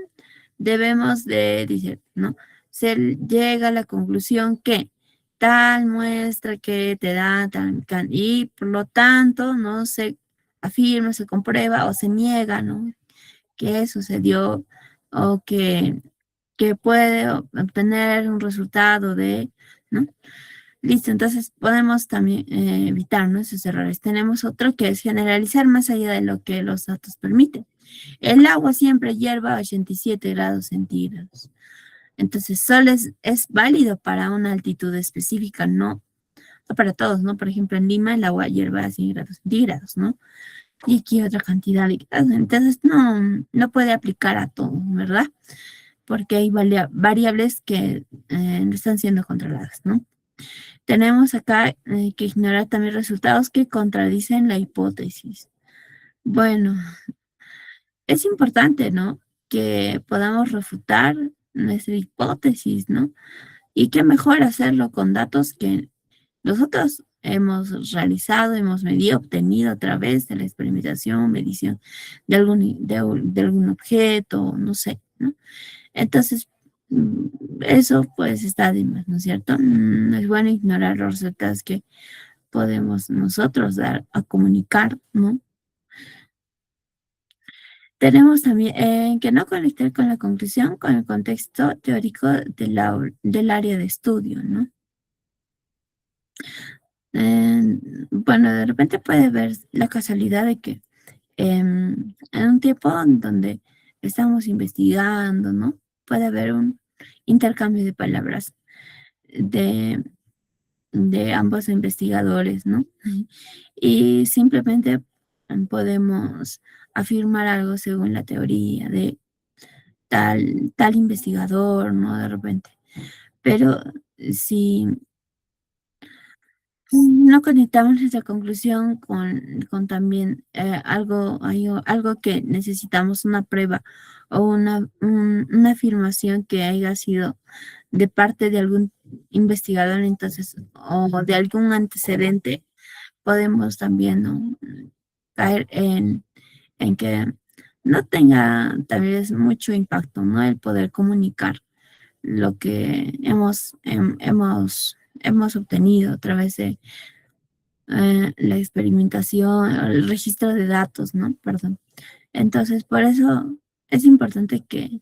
debemos de decir, ¿no? Se llega a la conclusión que tal muestra que te da tal, y por lo tanto no se afirma, se comprueba o se niega, ¿no? Que sucedió o que puede obtener un resultado de, ¿no? Listo, entonces podemos también evitar, ¿no?, esos errores. Tenemos otro que es generalizar más allá de lo que los datos permiten. El agua siempre hierve a 87 grados centígrados. Entonces, solo es válido para una altitud específica, no para todos, ¿no? Por ejemplo, en Lima el agua hierve a 100 grados centígrados, ¿no? Y aquí otra cantidad de grados. Entonces, no puede aplicar a todo, ¿verdad? Porque hay variables que no están siendo controladas, ¿no? Tenemos acá que ignorar también resultados que contradicen la hipótesis. Bueno, es importante, ¿no?, que podamos refutar nuestra hipótesis, ¿no? Y qué mejor hacerlo con datos que nosotros hemos realizado, hemos medido, obtenido a través de la experimentación, medición de algún objeto, no sé, ¿no? Entonces, eso pues está de más, ¿no es cierto? No es bueno ignorar los resultados que podemos nosotros dar a comunicar, ¿no? Tenemos también que no conectar con la conclusión con el contexto teórico del área de estudio, ¿no? Bueno, de repente puede ver la casualidad de que en un tiempo en donde estamos investigando, ¿no? Puede haber un intercambio de palabras de, de ambos investigadores, ¿no? Y simplemente podemos afirmar algo según la teoría de tal investigador, ¿no? De repente. Pero si no conectamos nuestra conclusión con también algo que necesitamos una prueba o una afirmación que haya sido de parte de algún investigador, entonces, o de algún antecedente, podemos también, ¿no?, caer en que no tenga tal vez mucho impacto, ¿no?, el poder comunicar lo que hemos obtenido a través de la experimentación, el registro de datos, ¿no? Perdón. Entonces, por eso es importante que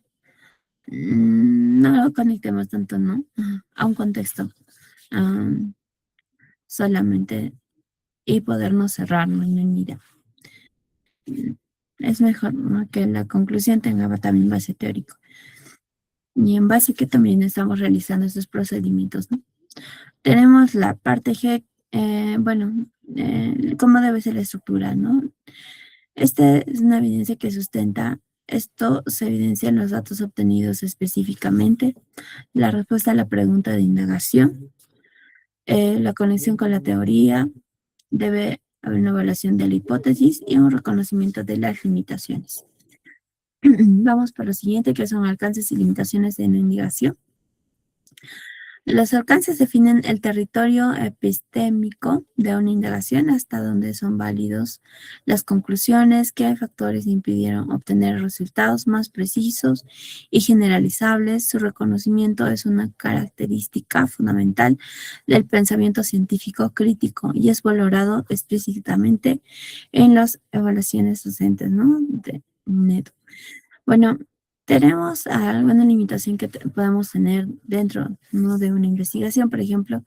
no lo conectemos tanto, ¿no?, a un contexto solamente y podernos cerrarnos en mira. Es mejor, ¿no?, que la conclusión tenga también base teórico y en base que también estamos realizando estos procedimientos, ¿no? Tenemos la parte G, bueno, cómo debe ser la estructura, ¿no? Esta es una evidencia que sustenta, esto se evidencia en los datos obtenidos específicamente, la respuesta a la pregunta de indagación, la conexión con la teoría, debe haber una evaluación de la hipótesis y un reconocimiento de las limitaciones. Vamos por lo siguiente, que son alcances y limitaciones de la indagación. Los alcances definen el territorio epistémico de una indagación, hasta donde son válidos las conclusiones, qué factores impidieron obtener resultados más precisos y generalizables. Su reconocimiento es una característica fundamental del pensamiento científico crítico y es valorado explícitamente en las evaluaciones docentes, ¿no? De UNED. Bueno, tenemos alguna limitación que podemos tener dentro, ¿no?, de una investigación. Por ejemplo,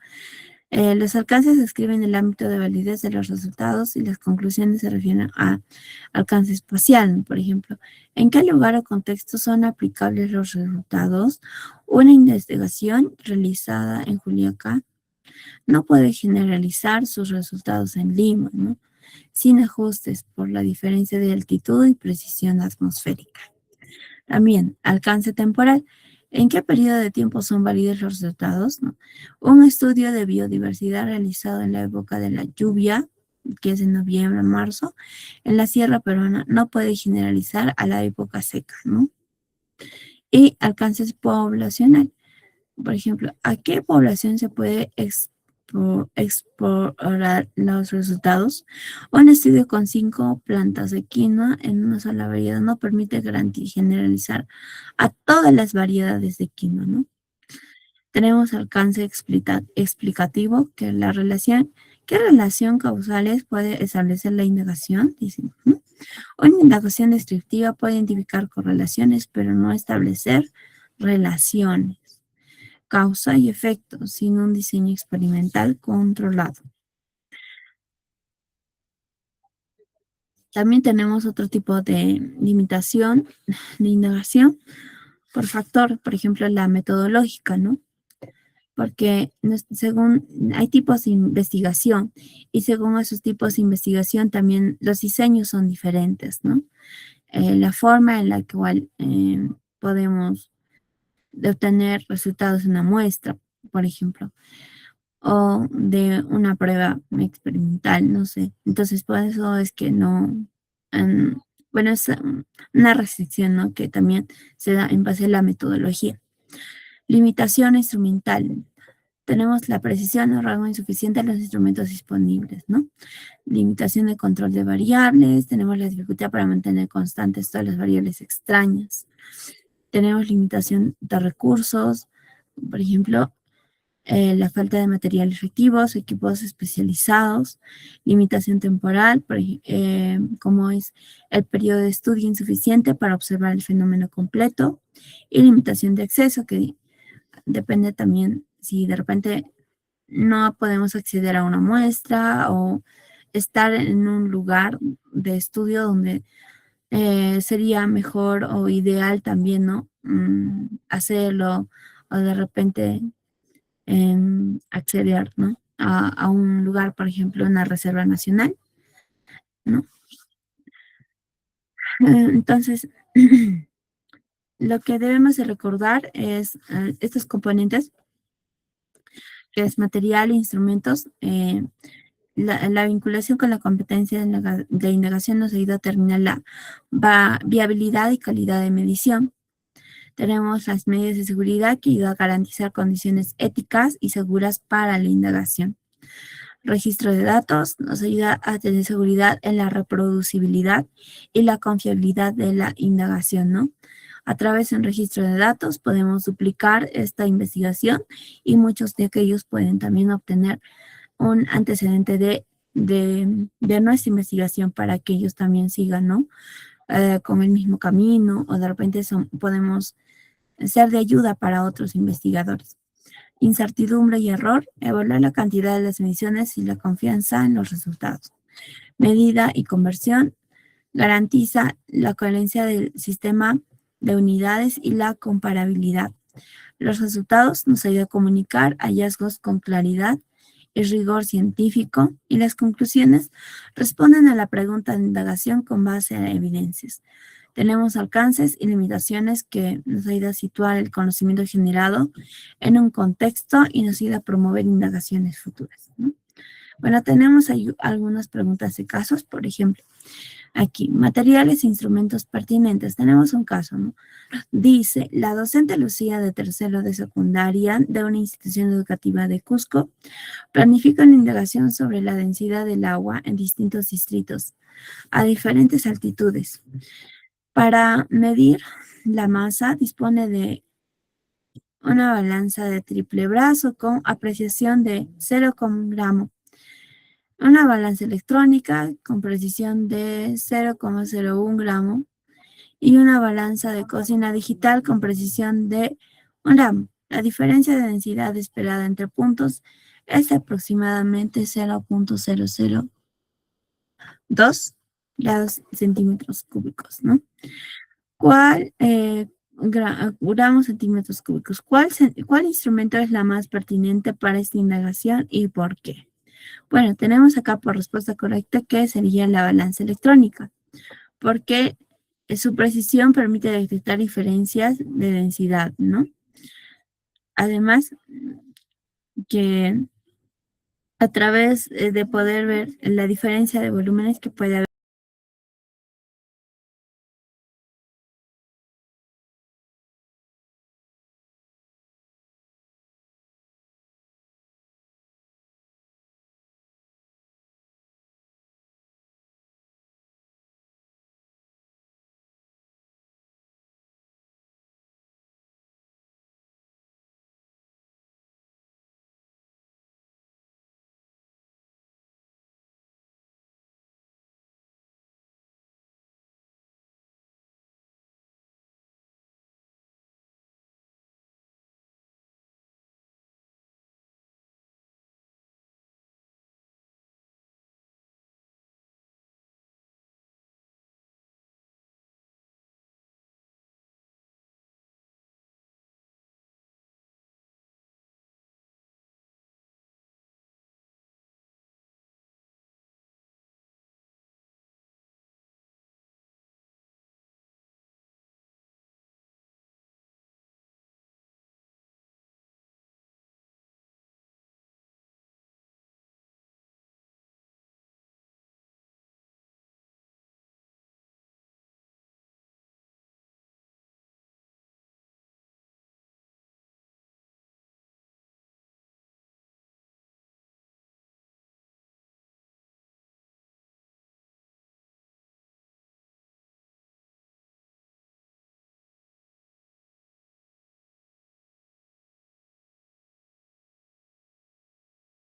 los alcances describen el ámbito de validez de los resultados y las conclusiones se refieren a alcance espacial, ¿no? Por ejemplo, ¿en qué lugar o contexto son aplicables los resultados? Una investigación realizada en Juliaca no puede generalizar sus resultados en Lima, ¿no?, sin ajustes por la diferencia de altitud y precisión atmosférica. También, alcance temporal. ¿En qué periodo de tiempo son válidos los resultados? ¿No? Un estudio de biodiversidad realizado en la época de la lluvia, que es en noviembre a marzo, en la sierra peruana, no puede generalizar a la época seca, ¿no? Y alcances poblacional. Por ejemplo, ¿a qué población se puede explorar los resultados? Un estudio con 5 plantas de quinoa en una sola variedad no permite generalizar a todas las variedades de quinoa, ¿no? Tenemos alcance explicativo, que es la relación. ¿Qué relación causales puede establecer la indagación? Dicen, ¿no? Una indagación descriptiva puede identificar correlaciones, pero no establecer relaciones. Causa y efecto, sin un diseño experimental controlado. También tenemos otro tipo de limitación de indagación por factor, por ejemplo, la metodológica, ¿no? Porque según hay tipos de investigación y según esos tipos de investigación también los diseños son diferentes, ¿no? La forma en la cual podemos obtener resultados en una muestra, por ejemplo, o de una prueba experimental, no sé. Entonces, por eso es que no, em, bueno, es una restricción, ¿no?, que también se da en base a la metodología. Limitación instrumental. Tenemos la precisión o rango insuficiente de los instrumentos disponibles, ¿no? Limitación de control de variables. Tenemos la dificultad para mantener constantes todas las variables extrañas. Tenemos limitación de recursos, por ejemplo, la falta de materiales efectivos, equipos especializados, limitación temporal, como es el periodo de estudio insuficiente para observar el fenómeno completo, y limitación de acceso, que depende también si de repente no podemos acceder a una muestra o estar en un lugar de estudio donde sería mejor o ideal también, ¿no? Hacerlo, o de repente acceder, ¿no?, a un lugar, por ejemplo, una reserva nacional, ¿no? Entonces, lo que debemos de recordar es estos componentes, que es material e instrumentos. La vinculación con la competencia de indagación nos ayuda a determinar la viabilidad y calidad de medición. Tenemos las medidas de seguridad que ayudan a garantizar condiciones éticas y seguras para la indagación. Registro de datos nos ayuda a tener seguridad en la reproducibilidad y la confiabilidad de la indagación, ¿no? A través de un registro de datos podemos duplicar esta investigación y muchos de aquellos pueden también obtener un antecedente de nuestra investigación para que ellos también sigan, ¿no? Con el mismo camino, o de repente podemos ser de ayuda para otros investigadores. Incertidumbre y error, evaluar la cantidad de las mediciones y la confianza en los resultados. Medida y conversión, garantiza la coherencia del sistema de unidades y la comparabilidad. Los resultados nos ayudan a comunicar hallazgos con claridad y rigor científico, y las conclusiones responden a la pregunta de indagación con base a evidencias. Tenemos alcances y limitaciones que nos ayudan a situar el conocimiento generado en un contexto y nos ayuda a promover indagaciones futuras, ¿no? Bueno, tenemos ahí algunas preguntas de casos, por ejemplo, aquí, materiales e instrumentos pertinentes. Tenemos un caso, ¿no? Dice, la docente Lucía de tercero de secundaria de una institución educativa de Cusco planifica una indagación sobre la densidad del agua en distintos distritos a diferentes altitudes. Para medir la masa dispone de una balanza de triple brazo con apreciación de 0,1 gramo, una balanza electrónica con precisión de 0,01 gramo y una balanza de cocina digital con precisión de 1 gramo. La diferencia de densidad esperada entre puntos es de aproximadamente 0,002 grados centímetros cúbicos, ¿no? ¿Cuál, gramos centímetros cúbicos? ¿Cuál instrumento es la más pertinente para esta indagación y por qué? Bueno, tenemos acá por respuesta correcta que sería la balanza electrónica, porque su precisión permite detectar diferencias de densidad, ¿no? Además, que a través de poder ver la diferencia de volúmenes que puede haber